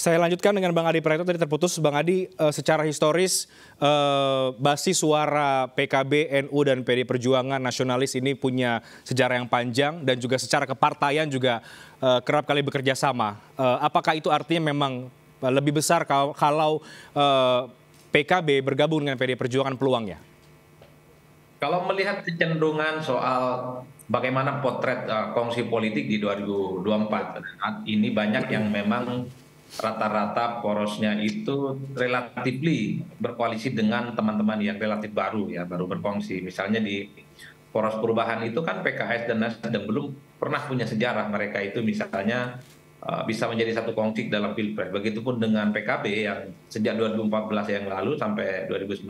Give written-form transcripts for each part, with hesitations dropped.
Saya lanjutkan dengan Bang Adi Praetno, tadi terputus Bang Adi, secara historis basis suara PKB, NU dan PD Perjuangan nasionalis ini punya sejarah yang panjang dan juga secara kepartaian juga kerap kali bekerja sama. Apakah itu artinya memang lebih besar kalau PKB bergabung dengan PD Perjuangan peluangnya? Kalau melihat kecenderungan soal bagaimana potret kongsi politik di 2024, ini banyak yang memang rata-rata porosnya itu relatifly berkoalisi dengan teman-teman yang relatif baru ya, baru berkongsi. Misalnya di poros perubahan itu kan PKS dan Nasdem belum pernah punya sejarah mereka itu misalnya bisa menjadi satu kongsi dalam Pilpres. Begitupun dengan PKB yang sejak 2014 yang lalu sampai 2019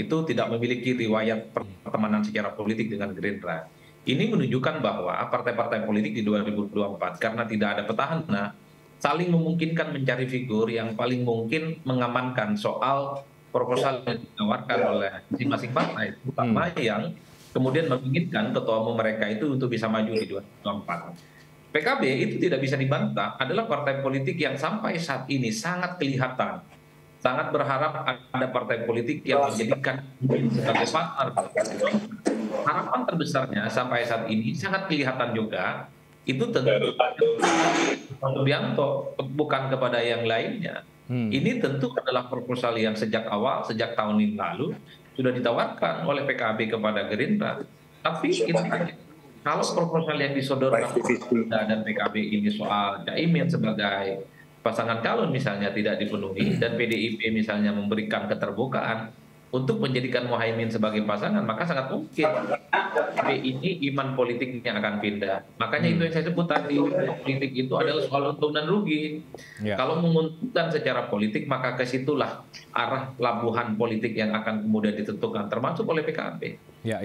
itu tidak memiliki riwayat pertemanan secara politik dengan Gerindra. Ini menunjukkan bahwa partai-partai politik di 2024 karena tidak ada petahana saling memungkinkan mencari figur yang paling mungkin mengamankan soal proposal yang ditawarkan oleh masing-masing partai, terutama yang kemudian menginginkan ketua umum mereka itu untuk bisa maju di 2024. PKB itu tidak bisa dibantah adalah partai politik yang sampai saat ini sangat kelihatan, sangat berharap ada partai politik yang menjadikan sebagai partner. Harapan terbesarnya sampai saat ini sangat kelihatan juga itu tentu Pak Subianto, bukan kepada yang lainnya. Ini tentu adalah proposal yang sejak awal, sejak tahun yang lalu sudah ditawarkan oleh PKB kepada Gerindra. Tapi kalau proposal yang disodorkan Gerindra dan PKB ini soal Caimin sebagai pasangan calon misalnya tidak dipenuhi dan PDIP misalnya memberikan keterbukaan untuk menjadikan Muhaimin sebagai pasangan, maka sangat mungkin ini iman politiknya akan pindah. Makanya itu yang saya sebut tadi, politik itu adalah soal untung dan rugi. Kalau menguntungkan secara politik, maka kesitulah arah labuhan politik yang akan kemudian ditentukan, termasuk oleh PKB. Ya.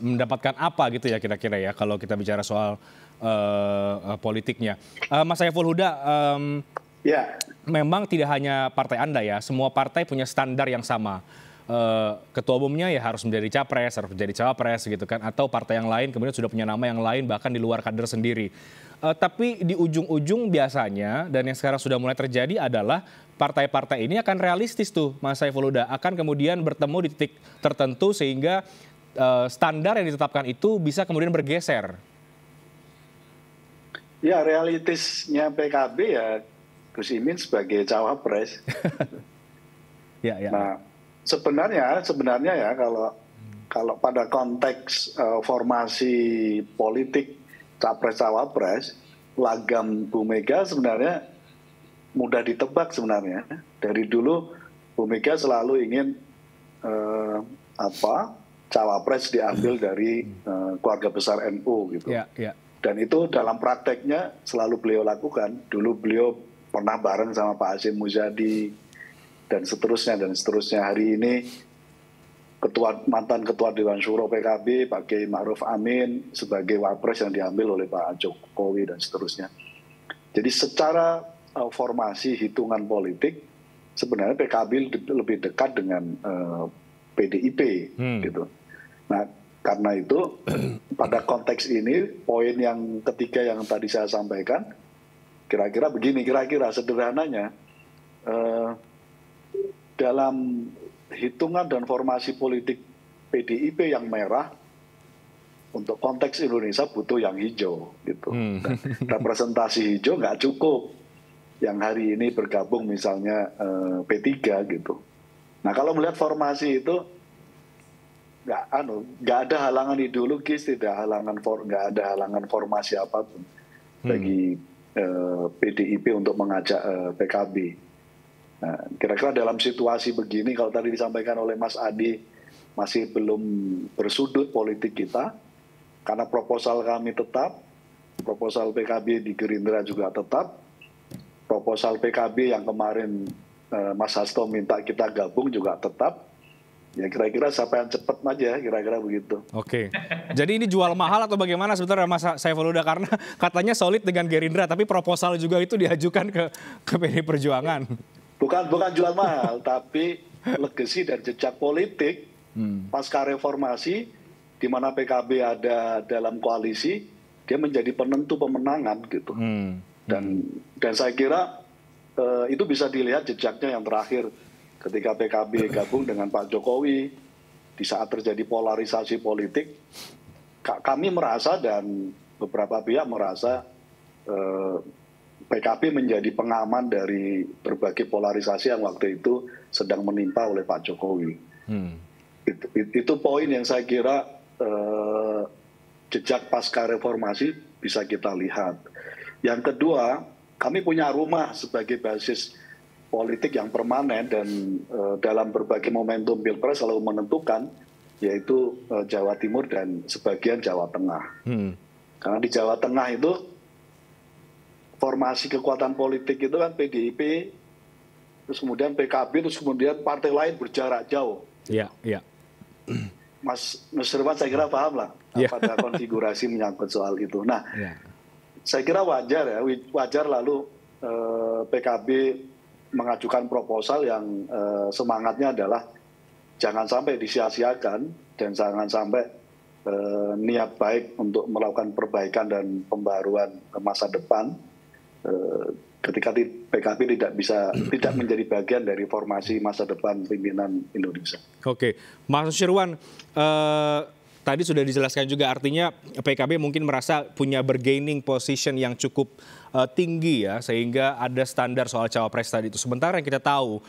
Mendapatkan apa gitu ya kira-kira ya kalau kita bicara soal politiknya. Mas Saiful Huda, memang tidak hanya partai Anda ya, semua partai punya standar yang sama. Ketua umumnya ya harus menjadi capres, harus menjadi cawapres gitu kan, atau partai yang lain kemudian sudah punya nama yang lain bahkan di luar kader sendiri. Tapi di ujung-ujung biasanya dan yang sekarang sudah mulai terjadi adalah partai-partai ini akan realistis tuh Mas Saiful Huda, akan kemudian bertemu di titik tertentu sehingga standar yang ditetapkan itu bisa kemudian bergeser. Ya, realistisnya PKB ya Gus Imin sebagai cawapres. Nah, sebenarnya ya kalau pada konteks formasi politik capres cawapres, lagam Bu Mega sebenarnya mudah ditebak sebenarnya. Dari dulu Bu Mega selalu ingin cawapres diambil dari keluarga besar NU gitu. Dan itu dalam prakteknya selalu beliau lakukan. Dulu beliau pernah bareng sama Pak Hasyim Muzadi dan seterusnya. Hari ini mantan ketua Dewan Syuro PKB Pak Kiai Ma'ruf Amin sebagai wapres yang diambil oleh Pak Jokowi dan seterusnya. Jadi secara formasi hitungan politik sebenarnya PKB lebih dekat dengan PDIP gitu. Nah, karena itu pada konteks ini poin yang ketiga yang tadi saya sampaikan kira-kira begini, kira-kira sederhananya dalam hitungan dan formasi politik PDIP yang merah untuk konteks Indonesia butuh yang hijau gitu. Dan representasi hijau nggak cukup yang hari ini bergabung misalnya P3 gitu. Nah kalau melihat formasi itu nggak ada halangan ideologis, nggak ada halangan formasi apapun bagi PDIP untuk mengajak PKB. Nah, kira-kira dalam situasi begini, kalau tadi disampaikan oleh Mas Adi, masih belum bersudut politik kita, karena proposal kami tetap, proposal PKB di Gerindra juga tetap, proposal PKB yang kemarin Mas Hasto minta kita gabung juga tetap. Ya kira-kira siapa yang cepat aja, kira-kira begitu. Oke. Jadi ini jual mahal atau bagaimana sebetulnya Mas Saiful Huda? Karena katanya solid dengan Gerindra, tapi proposal juga itu diajukan ke PDI Perjuangan. Bukan jual mahal, tapi legasi dan jejak politik pasca reformasi, di mana PKB ada dalam koalisi, dia menjadi penentu pemenangan gitu. Dan saya kira itu bisa dilihat jejaknya yang terakhir ketika PKB gabung dengan Pak Jokowi di saat terjadi polarisasi politik. Kami merasa dan beberapa pihak merasa PKB menjadi pengaman dari berbagai polarisasi yang waktu itu sedang menimpa oleh Pak Jokowi. Itu poin yang saya kira jejak pasca reformasi bisa kita lihat. Yang kedua, kami punya rumah sebagai basis politik yang permanen dan dalam berbagai momentum Pilpres selalu menentukan, yaitu Jawa Timur dan sebagian Jawa Tengah. Karena di Jawa Tengah itu formasi kekuatan politik itu kan PDIP, terus kemudian PKB, terus kemudian partai lain berjarak jauh. Iya, iya. Mas Nusirwan saya kira paham lah pada konfigurasi menyangkut soal itu. Nah, saya kira wajar lalu PKB mengajukan proposal yang semangatnya adalah jangan sampai disia-siakan dan jangan sampai niat baik untuk melakukan perbaikan dan pembaruan masa depan ketika PKB tidak menjadi bagian dari formasi masa depan pimpinan Indonesia. Oke, Mas Nusirwan, tadi sudah dijelaskan juga artinya PKB mungkin merasa punya bargaining position yang cukup tinggi ya, sehingga ada standar soal cawapres tadi itu. Sementara yang kita tahu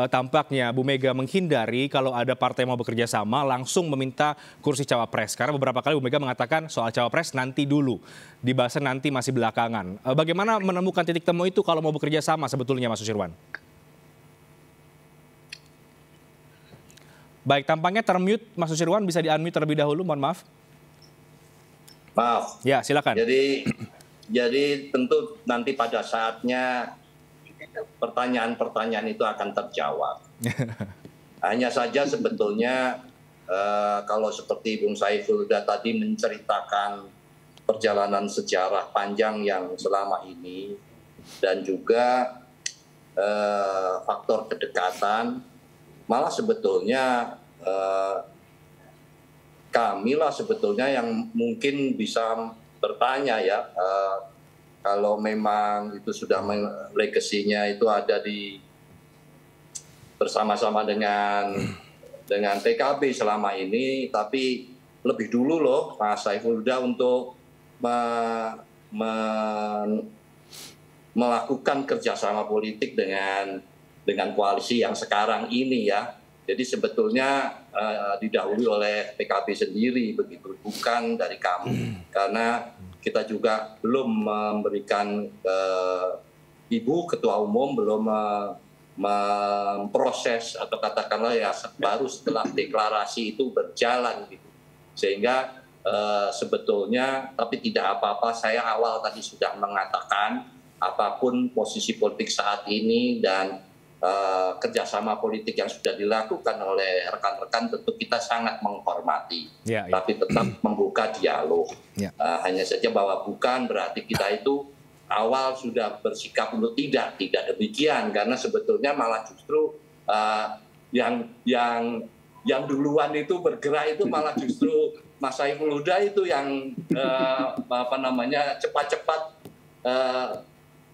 tampaknya Bu Mega menghindari kalau ada partai mau bekerja sama langsung meminta kursi cawapres. Karena beberapa kali Bu Mega mengatakan soal cawapres nanti dulu, dibahas nanti masih belakangan. Bagaimana menemukan titik temu itu kalau mau bekerja sama sebetulnya Mas Nusirwan? Baik, tampaknya termute Mas Nusirwan, bisa di-unmute terlebih dahulu, mohon maaf. Maaf. Ya, silakan. Jadi tentu nanti pada saatnya pertanyaan-pertanyaan itu akan terjawab. Hanya saja sebetulnya kalau seperti Bung Saiful Huda tadi menceritakan perjalanan sejarah panjang yang selama ini dan juga faktor kedekatan, malah sebetulnya kamilah sebetulnya yang mungkin bisa bertanya ya, kalau memang itu sudah legasinya itu ada di bersama-sama dengan PKB selama ini, tapi lebih dulu loh Mas Saiful Huda untuk melakukan kerjasama politik dengan koalisi yang sekarang ini ya. Jadi sebetulnya didahului oleh PKB sendiri begitu, bukan dari kami. Karena kita juga belum memberikan Ibu Ketua Umum belum memproses atau katakanlah ya baru setelah deklarasi itu berjalan gitu. Sehingga sebetulnya tapi tidak apa-apa, saya awal tadi sudah mengatakan apapun posisi politik saat ini dan kerjasama politik yang sudah dilakukan oleh rekan-rekan tentu kita sangat menghormati, tapi tetap membuka dialog. Hanya saja bahwa bukan berarti kita itu awal sudah bersikap untuk tidak demikian, karena sebetulnya malah justru yang duluan itu bergerak itu malah justru Mas Saiful Huda itu yang cepat-cepat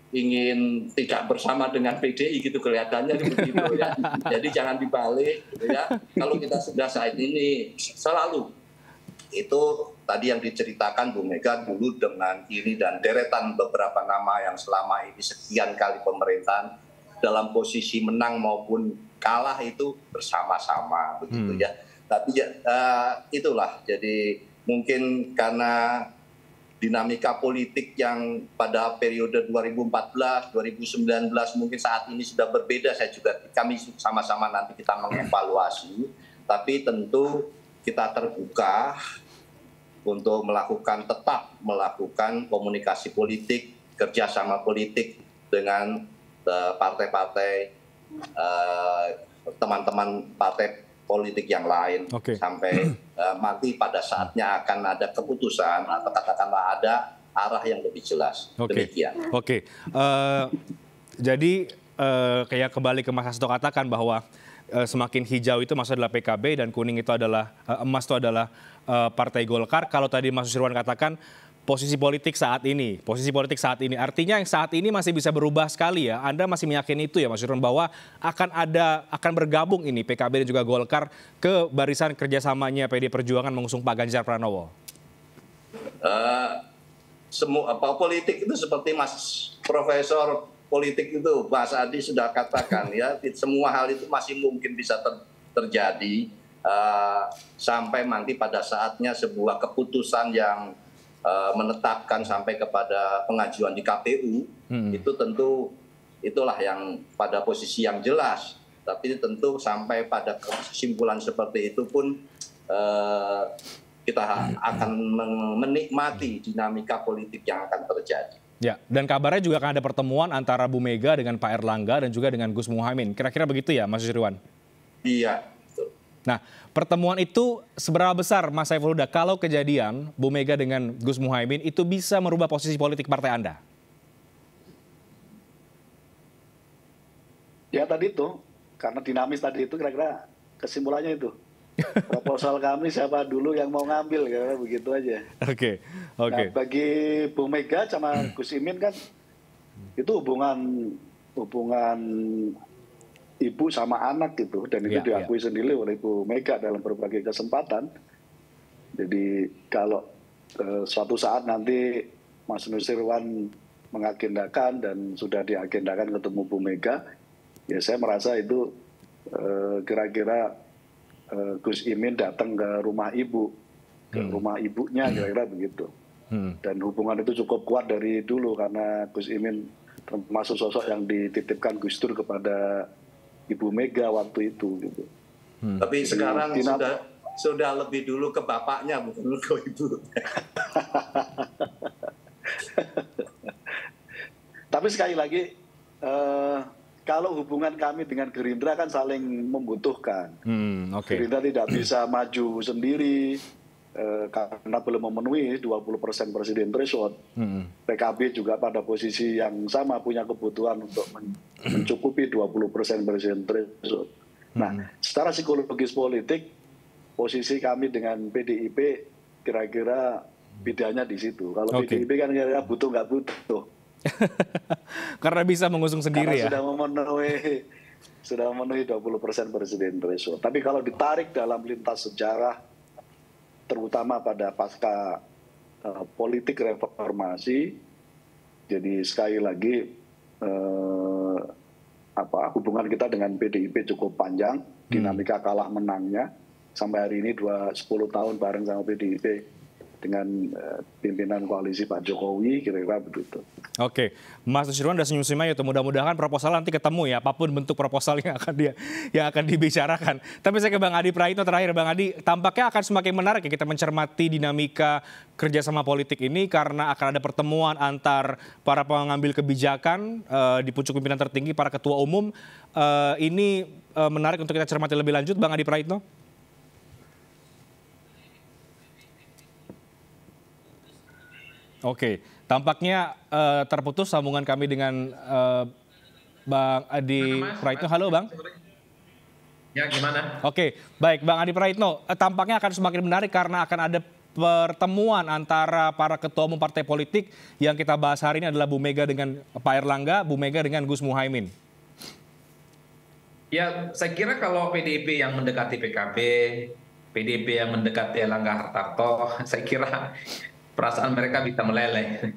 ingin tidak bersama dengan PDI gitu kelihatannya begitu ya. Jadi jangan dibalik gitu ya. Kalau kita sudah saat ini selalu itu tadi yang diceritakan Bu Mega dulu dengan ini dan deretan beberapa nama yang selama ini sekian kali pemerintahan dalam posisi menang maupun kalah itu bersama-sama begitu ya. Tapi itulah jadi mungkin karena dinamika politik yang pada periode 2014, 2019 mungkin saat ini sudah berbeda. Kami sama-sama nanti kita mengevaluasi, tapi tentu kita terbuka untuk tetap melakukan komunikasi politik, kerjasama politik dengan partai-partai, teman-teman partai politik yang lain sampai nanti pada saatnya akan ada keputusan atau katakanlah ada arah yang lebih jelas. Demikian. Jadi kayak kembali ke Mas Hasto katakan bahwa semakin hijau itu maksudnya adalah PKB dan kuning itu adalah emas itu adalah Partai Golkar. Kalau tadi Mas Nusirwan katakan posisi politik saat ini. Artinya yang saat ini masih bisa berubah sekali ya. Anda masih meyakini itu ya Mas Nusirwan, bahwa akan bergabung ini PKB dan juga Golkar ke barisan kerjasamanya PD Perjuangan mengusung Pak Ganjar Pranowo? Semua politik itu seperti Mas Profesor politik itu Mas Adi sudah katakan ya, semua hal itu masih mungkin bisa terjadi sampai nanti pada saatnya sebuah keputusan yang menetapkan sampai kepada pengajuan di KPU. Itu tentu itulah yang pada posisi yang jelas, tapi tentu sampai pada kesimpulan seperti itu pun kita akan menikmati dinamika politik yang akan terjadi. Ya, dan kabarnya juga akan ada pertemuan antara Bu Mega dengan Pak Erlangga dan juga dengan Gus Muhaimin. Kira-kira begitu ya, Mas Nusirwan? Iya, betul. Nah, pertemuan itu seberapa besar, Mas Saiful Huda, kalau kejadian Bu Mega dengan Gus Muhaimin itu bisa merubah posisi politik partai Anda? Ya tadi itu, karena dinamis tadi itu kira-kira kesimpulannya itu. Proposal kami siapa dulu yang mau ngambil, kira-kira begitu aja. Oke. Nah, bagi Bu Mega sama Gus Imin kan itu hubungan ibu sama anak gitu, dan itu diakui sendiri oleh Bu Mega dalam berbagai kesempatan. Jadi kalau suatu saat nanti Mas Nusirwan mengagendakan dan sudah diagendakan ketemu Bu Mega, ya saya merasa itu kira-kira Gus Imin datang ke rumah ibu, ke rumah ibunya, kira-kira begitu. Dan hubungan itu cukup kuat dari dulu karena Gus Imin termasuk sosok yang dititipkan Gus Dur kepada Ibu Mega waktu itu. Gitu. Tapi sekarang sudah lebih dulu ke bapaknya, bukan ke ibu. Tapi sekali lagi, kalau hubungan kami dengan Gerindra kan saling membutuhkan. Gerindra tidak bisa maju sendiri karena belum memenuhi 20% presiden threshold. PKB juga pada posisi yang sama punya kebutuhan untuk mencukupi 20% presiden threshold. Nah, secara psikologis politik, posisi kami dengan PDIP kira-kira bedanya di situ. Kalau PDIP kan kira-kira butuh nggak butuh. Karena bisa mengusung sendiri. Karena sudah memenuhi 20% presiden threshold. Tapi kalau ditarik dalam lintas sejarah, terutama pada pasca politik reformasi, jadi sekali lagi hubungan kita dengan PDIP cukup panjang, dinamika kalah menangnya sampai hari ini 10 tahun bareng sama PDIP dengan pimpinan koalisi Pak Jokowi, kira-kira begitu. Oke, Mas Nusirwan udah senyum-senyum aja tuh. Mudah-mudahan proposal nanti ketemu ya, apapun bentuk proposal yang akan dibicarakan. Tapi saya ke Bang Adi Praitno terakhir. Bang Adi, tampaknya akan semakin menarik ya kita mencermati dinamika kerjasama politik ini karena akan ada pertemuan antar para pengambil kebijakan di pucuk pimpinan tertinggi, para ketua umum. Ini menarik untuk kita cermati lebih lanjut, Bang Adi Praitno. Oke, tampaknya terputus sambungan kami dengan Bang Adi Praitno. Halo Bang. Ya, gimana? Oke, baik Bang Adi Praitno. Tampaknya akan semakin menarik karena akan ada pertemuan antara para ketua umum partai politik. Yang kita bahas hari ini adalah Bu Mega dengan Pak Erlangga, Bu Mega dengan Gus Muhaimin. Ya, saya kira kalau PDIP yang mendekati PKB, PDIP yang mendekati Erlangga Hartarto, saya kira perasaan mereka bisa meleleh.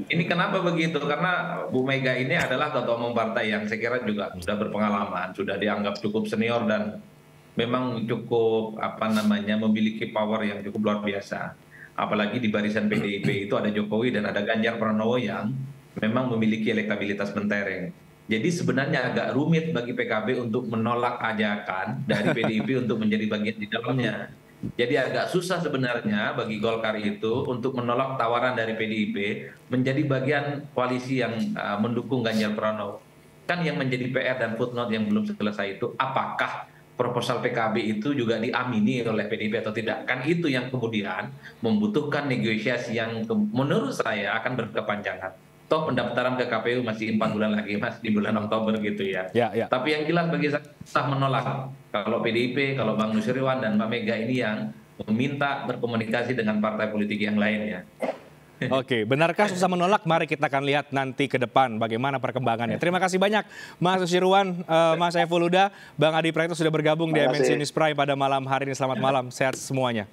Ini kenapa begitu? Karena Bu Mega ini adalah ketua umum partai yang saya kira juga sudah berpengalaman, sudah dianggap cukup senior dan memang cukup memiliki power yang cukup luar biasa. Apalagi di barisan PDIP itu ada Jokowi dan ada Ganjar Pranowo yang memang memiliki elektabilitas mentereng. Jadi sebenarnya agak rumit bagi PKB untuk menolak ajakan dari PDIP untuk menjadi bagian di dalamnya. Jadi agak susah sebenarnya bagi Golkar itu untuk menolak tawaran dari PDIP menjadi bagian koalisi yang mendukung Ganjar Pranowo. Kan yang menjadi PR dan footnote yang belum selesai itu apakah proposal PKB itu juga diamini oleh PDIP atau tidak. Kan itu yang kemudian membutuhkan negosiasi yang menurut saya akan berkepanjangan. Toh pendaftaran ke KPU masih 4 bulan lagi, Mas, di bulan Oktober gitu ya. Tapi yang jelas bagi saya susah menolak. Kalau PDIP, kalau Bang Nusirwan dan Mbak Mega ini yang meminta berkomunikasi dengan partai politik yang lainnya. Oke, benarkah susah menolak? Mari kita akan lihat nanti ke depan bagaimana perkembangannya. Terima kasih banyak Mas Nusirwan, Mas Saiful Huda, Bang Adi Praetno sudah bergabung di MNC News Prime pada malam hari ini. Selamat malam, sehat semuanya.